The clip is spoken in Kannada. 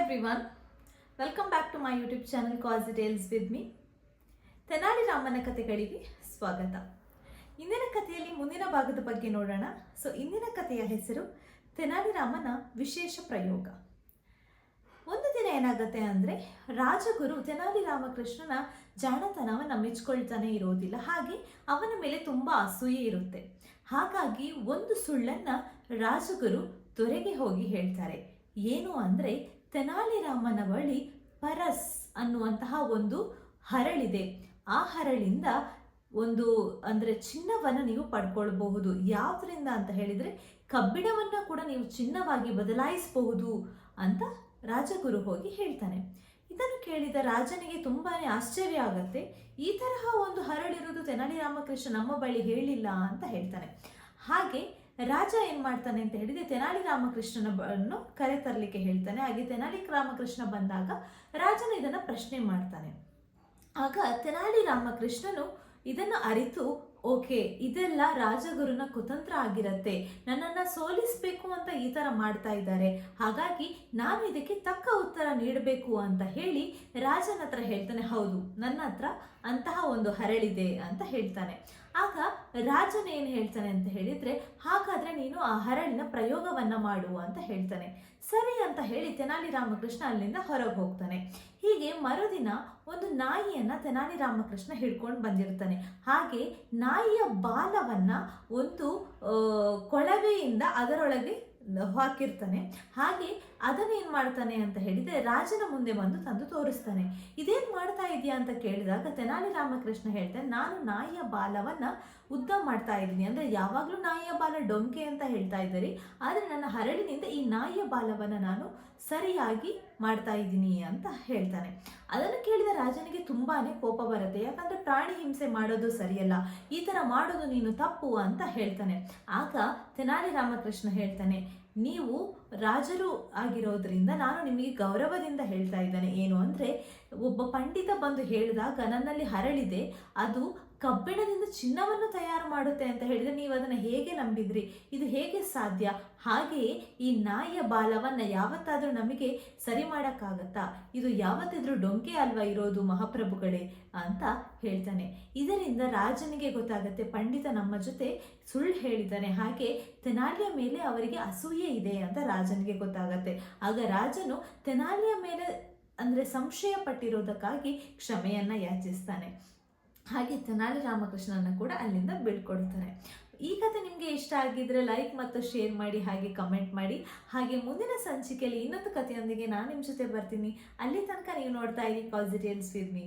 everyone, welcome back to my YouTube channel Cozy Tales with me. Tenali ರಾಮನ ಕಥೆಗಳಿಗೆ ಸ್ವಾಗತ. ಇಂದಿನ ಕಥೆಯಲ್ಲಿ ಮುಂದಿನ ಭಾಗದ ಬಗ್ಗೆ ನೋಡೋಣ. ಇಂದಿನ ಕಥೆಯ ಹೆಸರು ತೆನಾಲಿ ರಾಮನ ವಿಶೇಷ ಪ್ರಯೋಗ. ಒಂದು ದಿನ ಏನಾಗುತ್ತೆ ಅಂದರೆ, ರಾಜಗುರು ತೆನಾಲಿ ರಾಮಕೃಷ್ಣನ ಜಾಣತನವನ್ನು ಮೆಚ್ಕೊಳ್ತಾನೆ ಇರೋದಿಲ್ಲ. ಹಾಗೆ ಅವನ ಮೇಲೆ ತುಂಬ ಅಸೂಯೆ ಇರುತ್ತೆ. ಹಾಗಾಗಿ ಒಂದು ಸುಳ್ಳನ್ನು ರಾಜಗುರು ದೊರೆಗೆ ಹೋಗಿ ಹೇಳ್ತಾರೆ. ಏನು ಅಂದರೆ, ತೆನಾಲಿ ರಾಮನ ಬಳಿ ಪರಸ್ ಅನ್ನುವಂತಹ ಒಂದು ಹರಳಿದೆ. ಆ ಹರಳಿಂದ ಒಂದು ಅಂದರೆ ಚಿನ್ನವನ್ನು ನೀವು ಪಡ್ಕೊಳ್ಬಹುದು. ಯಾವುದರಿಂದ ಅಂತ ಹೇಳಿದರೆ, ಕಬ್ಬಿಣವನ್ನು ಕೂಡ ನೀವು ಚಿನ್ನವಾಗಿ ಬದಲಾಯಿಸಬಹುದು ಅಂತ ರಾಜಗುರು ಹೋಗಿ ಹೇಳ್ತಾನೆ. ಇದನ್ನು ಕೇಳಿದ ರಾಜನಿಗೆ ತುಂಬಾ ಆಶ್ಚರ್ಯ ಆಗುತ್ತೆ. ಈ ತರಹ ಒಂದು ಹರಳಿರುವುದು ತೆನಾಲಿ ರಾಮಕೃಷ್ಣ ನಮ್ಮ ಬಳಿ ಹೇಳಿಲ್ಲ ಅಂತ ಹೇಳ್ತಾನೆ. ಹಾಗೆ ರಾಜ ಏನು ಮಾಡ್ತಾನೆ ಅಂತ ಹೇಳಿದರೆ, ತೆನಾಲಿ ರಾಮಕೃಷ್ಣನನ್ನು ಕರೆತರಲಿಕ್ಕೆ ಹೇಳ್ತಾನೆ. ಹಾಗೆ ತೆನಾಲಿ ರಾಮಕೃಷ್ಣ ಬಂದಾಗ ರಾಜನು ಇದನ್ನು ಪ್ರಶ್ನೆ ಮಾಡ್ತಾನೆ. ಆಗ ತೆನಾಲಿ ರಾಮಕೃಷ್ಣನು ಇದನ್ನು ಅರಿತು, ಓಕೆ, ಇದೆಲ್ಲ ರಾಜಗುರುನ ಕುತಂತ್ರ ಆಗಿರತ್ತೆ, ನನ್ನನ್ನು ಸೋಲಿಸಬೇಕು ಅಂತ ಈ ಥರ ಮಾಡ್ತಾ ಇದ್ದಾರೆ, ಹಾಗಾಗಿ ನಾನು ಇದಕ್ಕೆ ತಕ್ಕ ಉತ್ತರ ನೀಡಬೇಕು ಅಂತ ಹೇಳಿ ರಾಜನ ಹತ್ರ ಹೇಳ್ತಾನೆ. ಹೌದು, ನನ್ನ ಹತ್ರ ಅಂತಹ ಒಂದು ಹರಳಿದೆ ಅಂತ ಹೇಳ್ತಾನೆ. ಆಗ ರಾಜನ ಏನು ಹೇಳ್ತಾನೆ ಅಂತ ಹೇಳಿದರೆ, ಹಾಗಾದರೆ ನೀನು ಆ ಹರಳಿನ ಪ್ರಯೋಗವನ್ನು ಮಾಡು ಅಂತ ಹೇಳ್ತಾನೆ. ಸರಿ ಅಂತ ಹೇಳಿ ತೆನಾಲಿ ರಾಮಕೃಷ್ಣ ಅಲ್ಲಿಂದ ಹೊರಗೆ ಹೋಗ್ತಾನೆ. ಹೀಗೆ ಮರುದಿನ ಒಂದು ನಾಯಿಯನ್ನು ತೆನಾಲಿ ರಾಮಕೃಷ್ಣ ಹಿಡ್ಕೊಂಡು ಬಂದಿರ್ತಾನೆ. ಹಾಗೆ ನಾಯಿಯ ಬಾಲವನ್ನು ಒಂದು ಕೊಳವೆಯಿಂದ ಅದರೊಳಗೆ ಹಾಕಿರ್ತಾನೆ. ಹಾಗೆ ಅದನ್ನೇನು ಮಾಡ್ತಾನೆ ಅಂತ ಹೇಳಿದರೆ, ರಾಜನ ಮುಂದೆ ಬಂದು ತಂದು ತೋರಿಸ್ತಾನೆ. ಇದೇನು ಮಾಡ್ತಾ ಇದೆಯಾ ಅಂತ ಕೇಳಿದಾಗ ತೆನಾಲಿ ರಾಮಕೃಷ್ಣ ಹೇಳ್ತಾನೆ, ನಾನು ನಾಯಿಯ ಬಾಲವನ್ನು ಉದ್ದ ಮಾಡ್ತಾ ಇದ್ದೀನಿ. ಅಂದರೆ ಯಾವಾಗಲೂ ನಾಯಿಯ ಬಾಲ ಡೊಂಕೆ ಅಂತ ಹೇಳ್ತಾ ಇದ್ದಾರೆ, ಆದರೆ ನನ್ನ ಹರಳಿನಿಂದ ಈ ನಾಯಿಯ ಬಾಲವನ್ನು ನಾನು ಸರಿಯಾಗಿ ಮಾಡ್ತಾ ಇದ್ದೀನಿ ಅಂತ ಹೇಳ್ತಾನೆ. ಅದನ್ನು ಕೇಳಿದ ರಾಜನಿಗೆ ತುಂಬಾ ಕೋಪ ಬರುತ್ತೆ. ಯಾಕಂದರೆ ಪ್ರಾಣಿ ಹಿಂಸೆ ಮಾಡೋದು ಸರಿಯಲ್ಲ, ಈ ಥರ ಮಾಡೋದು ನೀನು ತಪ್ಪು ಅಂತ ಹೇಳ್ತಾನೆ. ಆಗ ತೆನಾಲಿ ರಾಮಕೃಷ್ಣ ಹೇಳ್ತಾನೆ, ನೀವು ರಾಜರು ಆಗಿರೋದ್ರಿಂದ ನಾನು ನಿಮಗೆ ಗೌರವದಿಂದ ಹೇಳ್ತಾ ಇದ್ದೇನೆ. ಏನು ಅಂದರೆ, ಒಬ್ಬ ಪಂಡಿತ ಬಂದು ಹೇಳಿದಾಗ ನನ್ನಲ್ಲಿ ಹರಳಿದೆ, ಅದು ಕಬ್ಬಿಣದಿಂದ ಚಿನ್ನವನ್ನು ತಯಾರು ಮಾಡುತ್ತೆ ಅಂತ ಹೇಳಿದರೆ ನೀವು ಅದನ್ನು ಹೇಗೆ ನಂಬಿದ್ರಿ? ಇದು ಹೇಗೆ ಸಾಧ್ಯ? ಹಾಗೆಯೇ ಈ ನಾಯಿಯ ಬಾಲವನ್ನು ಯಾವತ್ತಾದರೂ ನಮಗೆ ಸರಿ ಮಾಡೋಕ್ಕಾಗತ್ತಾ? ಇದು ಯಾವತ್ತಿದ್ರೂ ಡೊಂಕೆ ಅಲ್ವಾ ಇರೋದು ಮಹಾಪ್ರಭುಗಳೇ ಅಂತ ಹೇಳ್ತಾನೆ. ಇದರಿಂದ ರಾಜನಿಗೆ ಗೊತ್ತಾಗುತ್ತೆ, ಪಂಡಿತ ನಮ್ಮ ಜೊತೆ ಸುಳ್ಳು ಹೇಳಿದ್ದಾನೆ, ಹಾಗೆ ತೆನಾಲಿಯ ಮೇಲೆ ಅವರಿಗೆ ಅಸೂಯೆ ಇದೆ ಅಂತ ರಾಜನಿಗೆ ಗೊತ್ತಾಗತ್ತೆ. ಆಗ ರಾಜನು ತೆನಾಲಿಯ ಮೇಲೆ ಅಂದರೆ ಸಂಶಯ ಪಟ್ಟಿರೋದಕ್ಕಾಗಿ ಕ್ಷಮೆಯನ್ನು ಯಾಚಿಸ್ತಾನೆ. ಹಾಗೆ ತೆನಾಲಿ ರಾಮಕೃಷ್ಣನ ಕೂಡ ಅಲ್ಲಿಂದ ಬೀಳ್ಕೊಡ್ತಾರೆ. ಈ ಕಥೆ ನಿಮಗೆ ಇಷ್ಟ ಆಗಿದ್ರೆ ಲೈಕ್ ಮತ್ತು ಶೇರ್ ಮಾಡಿ, ಹಾಗೆ ಕಮೆಂಟ್ ಮಾಡಿ. ಹಾಗೆ ಮುಂದಿನ ಸಂಚಿಕೆಯಲ್ಲಿ ಇನ್ನೊಂದು ಕಥೆಯೊಂದಿಗೆ ನಾನು ನಿಮ್ಮ ಜೊತೆ ಬರ್ತೀನಿ. ಅಲ್ಲಿ ತನಕ ನೀವು ನೋಡ್ತಾ ಇರಿ ಕಾಜಿ ಟೇಲ್ಸ್ ವಿತ್ ಮೀ.